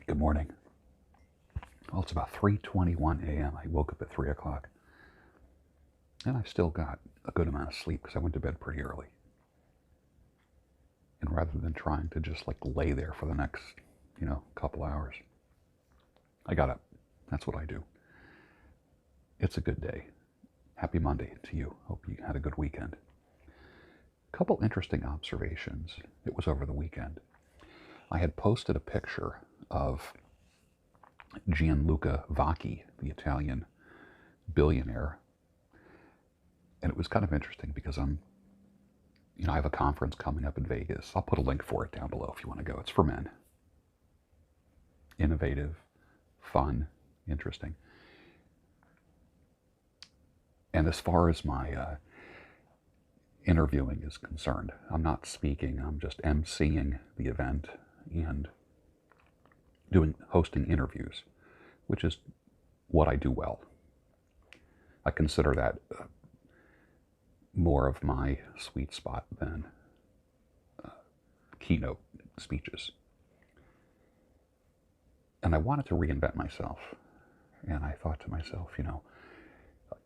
Good morning. Well, it's about 3:21 a.m. I woke up at 3 o'clock. And I've still got a good amount of sleep because I went to bed pretty early. And rather than trying to just lay there for the next, couple hours, I got up. That's what I do. It's a good day. Happy Monday to you. Hope you had a good weekend. A couple interesting observations. It was over the weekend. I had posted a picture of Gianluca Vacchi, the Italian billionaire. And it was kind of interesting because I have a conference coming up in Vegas. I'll put a link for it down below if you want to go. It's for men. Innovative, fun, interesting. And as far as my interviewing is concerned, I'm not speaking. I'm just emceeing the event and hosting interviews, which is what I do well. I consider that more of my sweet spot than keynote speeches. And I wanted to reinvent myself. And I thought to myself,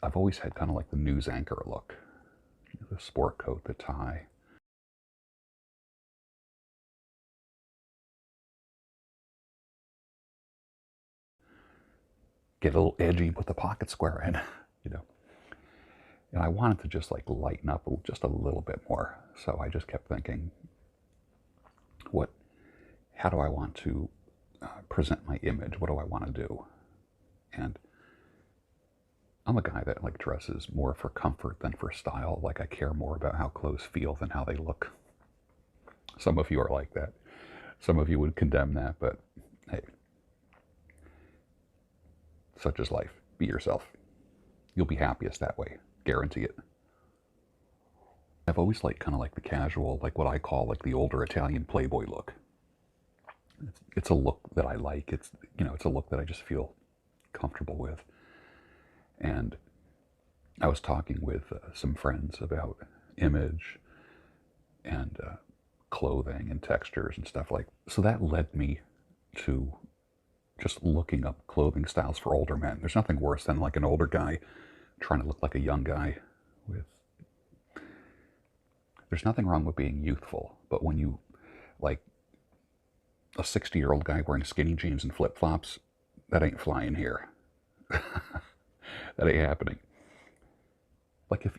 I've always had kind of like the news anchor look. The sport coat, the tie. Get a little edgy, put the pocket square in, And I wanted to just lighten up just a little bit more. So I just kept thinking, how do I want to present my image? What do I want to do? And I'm a guy that dresses more for comfort than for style. I care more about how clothes feel than how they look. Some of you are like that. Some of you would condemn that, but hey, such is life. Be yourself. You'll be happiest that way. Guarantee it. I've always kind of the casual, what I call the older Italian playboy look. It's a look that I like. It's a look that I just feel comfortable with. And I was talking with some friends about image and clothing and textures and stuff so that led me to just looking up clothing styles for older men. There's nothing worse than an older guy trying to look like a young guy there's nothing wrong with being youthful, but when you a 60-year-old guy wearing skinny jeans and flip-flops, that ain't flying here. That ain't happening.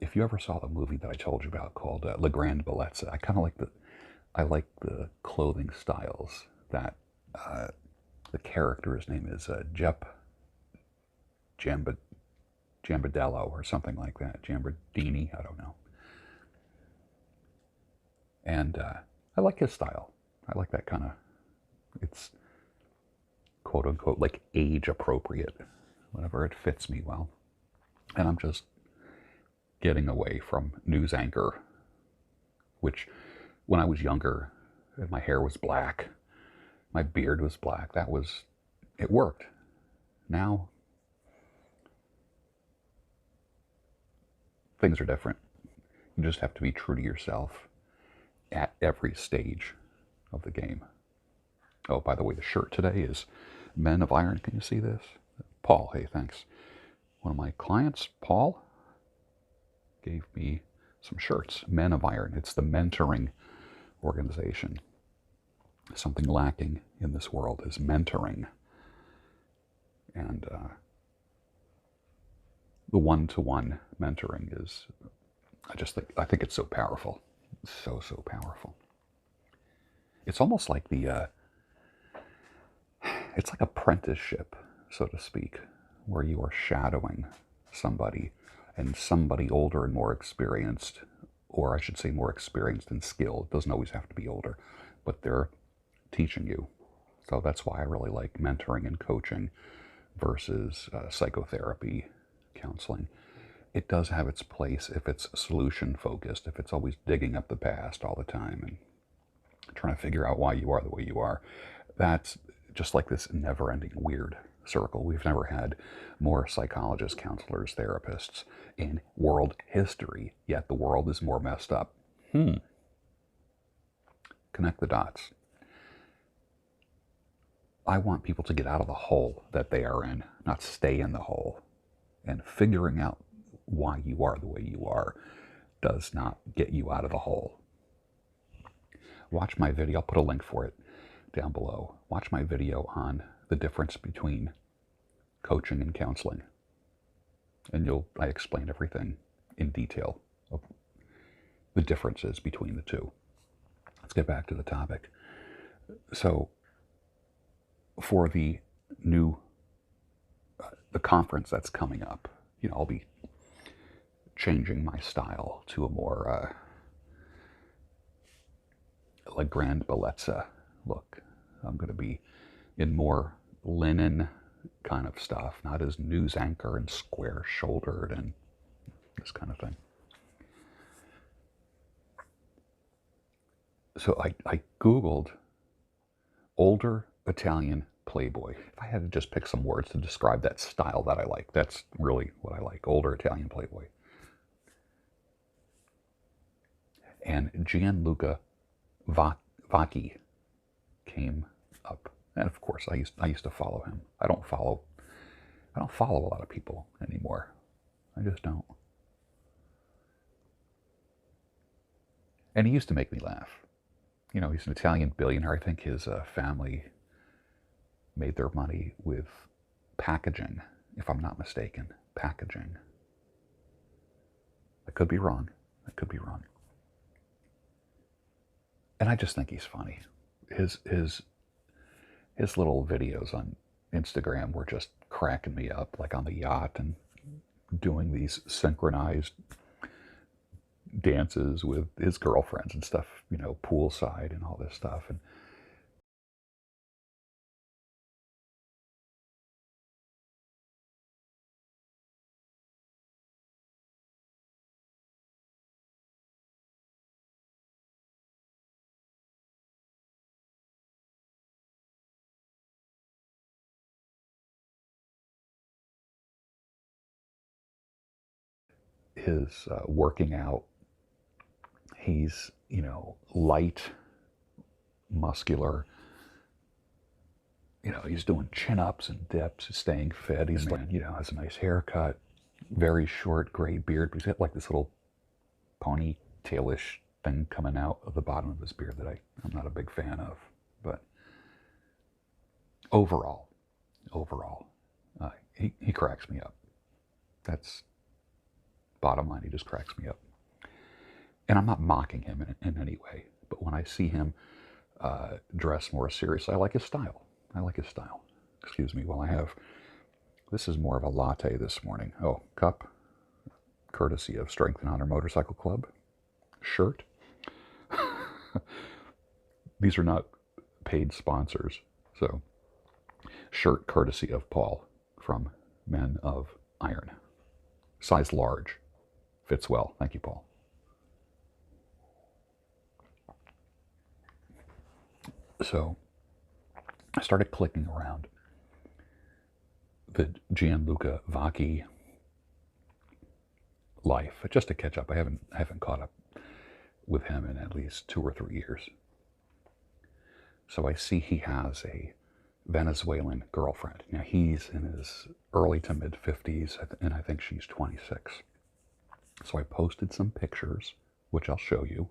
If you ever saw the movie that I told you about called La Grande Bellezza, I kind of like the clothing styles that the character's name is Giambadello or something like that. Giambardini, I don't know. And I like his style. I like that kind of, it's quote unquote age appropriate, whenever it fits me well. And I'm just getting away from news anchor, which when I was younger, and my hair was black, my beard was black, it worked. Now, things are different. You just have to be true to yourself at every stage of the game. Oh, by the way, the shirt today is Men of Iron. Can you see this? Paul, hey, thanks. One of my clients, Paul, gave me some shirts. Men of Iron. It's the mentoring organization. Something lacking in this world is mentoring. And the one-to-one mentoring is, I think it's so powerful. So powerful. It's almost like it's like apprenticeship, so to speak, where you are shadowing somebody, and somebody older and more experienced, or I should say more experienced and skilled. It doesn't always have to be older, but they're teaching you. So that's why I really like mentoring and coaching versus psychotherapy, counseling. It does have its place if it's solution focused, if it's always digging up the past all the time and trying to figure out why you are the way you are. That's just like this never-ending weird circle. We've never had more psychologists, counselors, therapists in world history, yet the world is more messed up. Connect the dots. I want people to get out of the hole that they are in, not stay in the hole. And figuring out why you are the way you are does not get you out of the hole. Watch my video. I'll put a link for it down below. Watch my video on the difference between coaching and counseling. And I explain everything in detail of the differences between the two. Let's get back to the topic. So for the conference that's coming up, I'll be changing my style to a more like Grand Bellezza look. I'm going to be in more linen kind of stuff, not as news anchor and square shouldered and this kind of thing. So I Googled older Italian Playboy. If I had to just pick some words to describe that style that I like, that's really what I like, older Italian Playboy. And Gianluca Vacchi came up. And of course, I used to follow him. I don't follow a lot of people anymore. I just don't. And he used to make me laugh. He's an Italian billionaire. I think his family made their money with packaging, if I'm not mistaken. Packaging. I could be wrong. And I just think he's funny. His little videos on Instagram were just cracking me up, like on the yacht and doing these synchronized dances with his girlfriends and stuff, poolside and all this stuff. And his working out, he's, light, muscular. He's doing chin-ups and dips, staying fit. He's like, has a nice haircut, very short gray beard. But he's got like this little ponytailish thing coming out of the bottom of his beard that I'm not a big fan of. But overall, he cracks me up. That's bottom line. He just cracks me up. And I'm not mocking him in any way. But when I see him dress more seriously, I like his style. Excuse me, while this is more of a latte this morning. Oh, cup, courtesy of Strength and Honor Motorcycle Club. Shirt. These are not paid sponsors. So, shirt courtesy of Paul from Men of Iron. Size large. Fits well. Thank you, Paul. So, I started clicking around the Gianluca Vacchi life just to catch up. I haven't caught up with him in at least 2 or 3 years. So I see he has a Venezuelan girlfriend. Now he's in his early to mid 50s, and I think she's 26. So I posted some pictures, which I'll show you.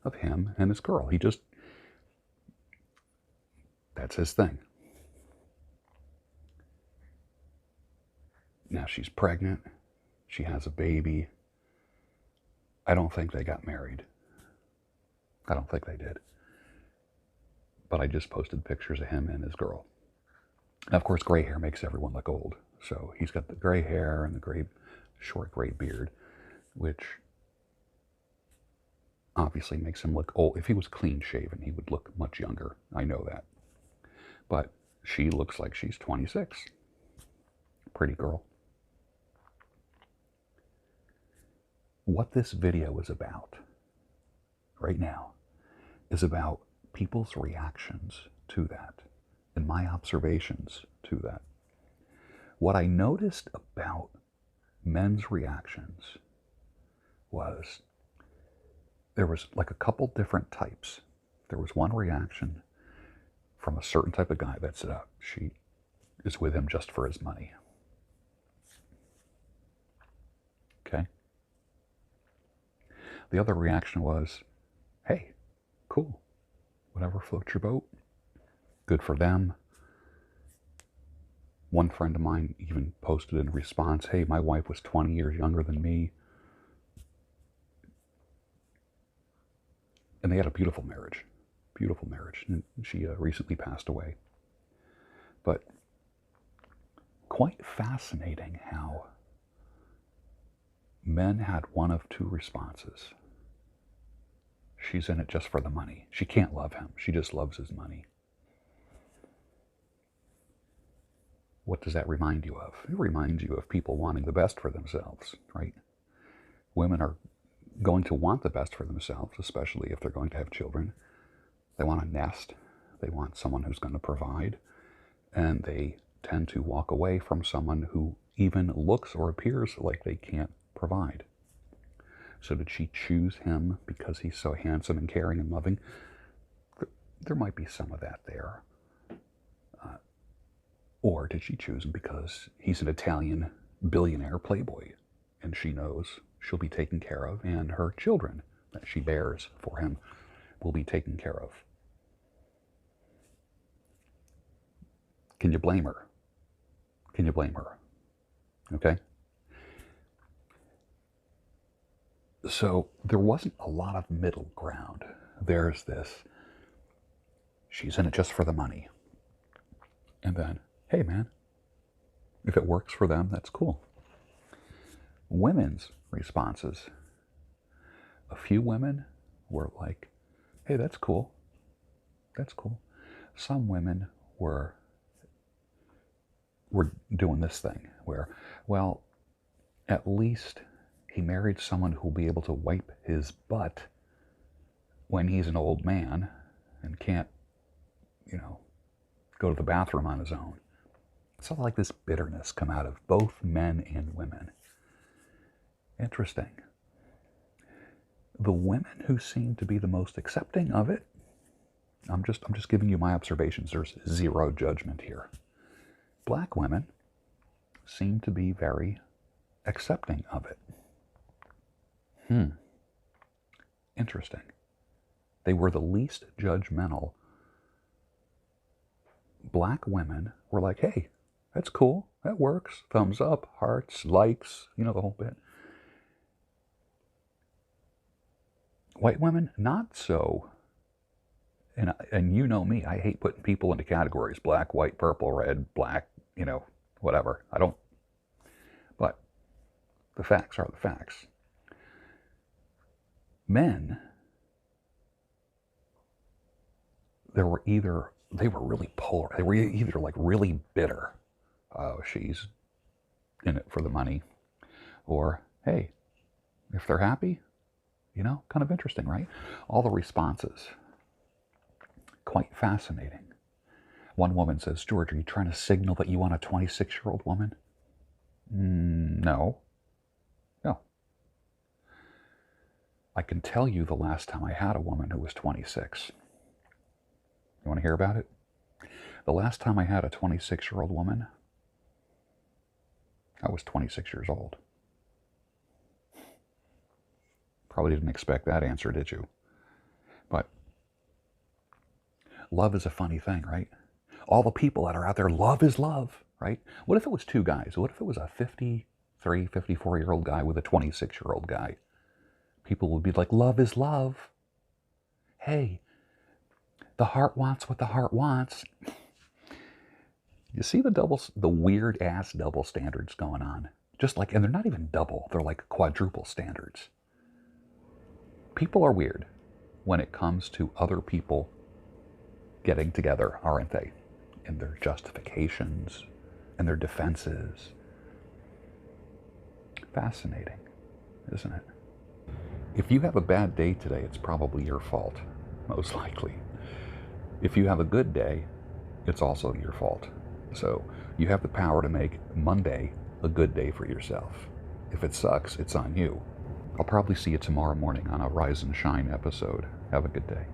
Of him and his girl. That's his thing. Now she's pregnant. She has a baby. I don't think they got married. I don't think they did. But I just posted pictures of him and his girl. Now, of course, gray hair makes everyone look old. So he's got the gray hair and the short gray beard, which obviously makes him look old. If he was clean shaven, he would look much younger. I know that. But she looks like she's 26. Pretty girl. What this video is about right now is about people's reactions to that and my observations to that. What I noticed about men's reactions was there was like a couple different types. There was one reaction from a certain type of guy that said, she is with him just for his money. Okay? The other reaction was, hey, cool. Whatever floats your boat. Good for them. One friend of mine even posted in response, hey, my wife was 20 years younger than me. And they had a beautiful marriage. Beautiful marriage. And she recently passed away. But quite fascinating how men had one of two responses. She's in it just for the money. She can't love him. She just loves his money. What does that remind you of? It reminds you of people wanting the best for themselves, right? Women are going to want the best for themselves, especially if they're going to have children. They want a nest. They want someone who's going to provide. And they tend to walk away from someone who even looks or appears like they can't provide. So did she choose him because he's so handsome and caring and loving? There might be some of that there. Or did she choose him because he's an Italian billionaire playboy and she knows she'll be taken care of and her children that she bears for him will be taken care of? Can you blame her? Can you blame her? Okay? So there wasn't a lot of middle ground. There's this, she's in it just for the money. And then, hey man, if it works for them, that's cool. Women's responses. A few women were like, hey, that's cool. That's cool. Some women were doing this thing where, well, at least he married someone who'll be able to wipe his butt when he's an old man and can't, go to the bathroom on his own. It's all like this bitterness come out of both men and women. Interesting. The women who seem to be the most accepting of it, I'm just giving you my observations. There's zero judgment here. Black women seem to be very accepting of it. Interesting. They were the least judgmental. Black women were like, hey, that's cool. That works. Thumbs up, hearts, likes, the whole bit. White women, not so. And you know me, I hate putting people into categories. Black, white, purple, red, black, whatever. I don't. But the facts are the facts. Men, they were really polar. They were either like really bitter. Oh, she's in it for the money. Or, hey, if they're happy, kind of interesting, right? All the responses. Quite fascinating. One woman says, George, are you trying to signal that you want a 26-year-old woman? No. No. I can tell you the last time I had a woman who was 26. You want to hear about it? The last time I had a 26-year-old woman, I was 26 years old. Probably didn't expect that answer, did you? But love is a funny thing, right? All the people that are out there, love is love, right? What if it was two guys? What if it was a 53, 54-year-old guy with a 26-year-old guy? People would be like, love is love. Hey, the heart wants what the heart wants. You see the weird ass double standards going on. And they're not even double, they're like quadruple standards. People are weird when it comes to other people getting together, aren't they? And their justifications and their defenses. Fascinating, isn't it? If you have a bad day today, it's probably your fault, most likely. If you have a good day, it's also your fault. So you have the power to make Monday a good day for yourself. If it sucks, it's on you. I'll probably see you tomorrow morning on a Rise and Shine episode. Have a good day.